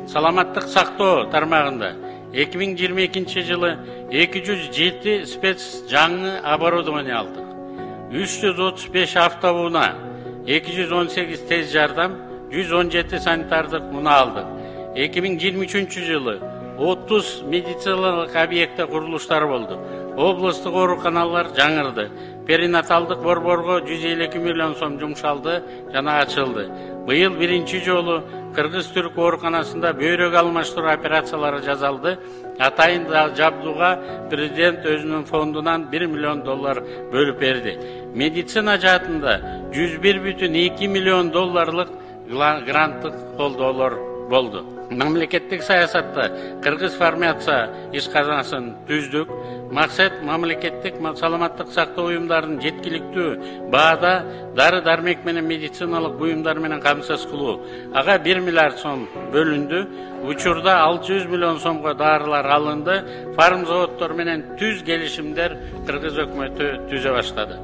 Саламаттык сактоо тармагында 2022 жылы 207 спец жаңы оборудование алдык. 335 автоунаа, 218 тез жардам, 117 санитардык унаа алдык. 2023 жылы 30 медициналык объектте курулуштар болду. Облустук ооруканалар жаңырды. Перинаталдык борборго 152 миллион сом жумшалды жана ачылды. Быйыл биринчи жолу Кыргыз-Түрк ооруканасында бөйрөк алмаштыруу операциялары жасалды. Атайын жабдууга президент өзүнүн фондунан 1 миллион доллар бөлүп берди. Медицина жаатында 101,2 миллион долларлык гранттык колдоолор болду. Мамлекеттик саясатта Кыргыз фармация ишканасын түздүк. Максат мамлекеттик саламаттык сактоо уюмдарын жеткиликтүү баада дары-дармек менен медициналык буюмдар менен камсыз кылуу. Ага 1 миллиард сом бөлүндү. Учурда 600 миллион сомго дарылар алынды. Фарм заводдор менен түз келишимдер Кыргыз өкмөтү түзө баштады.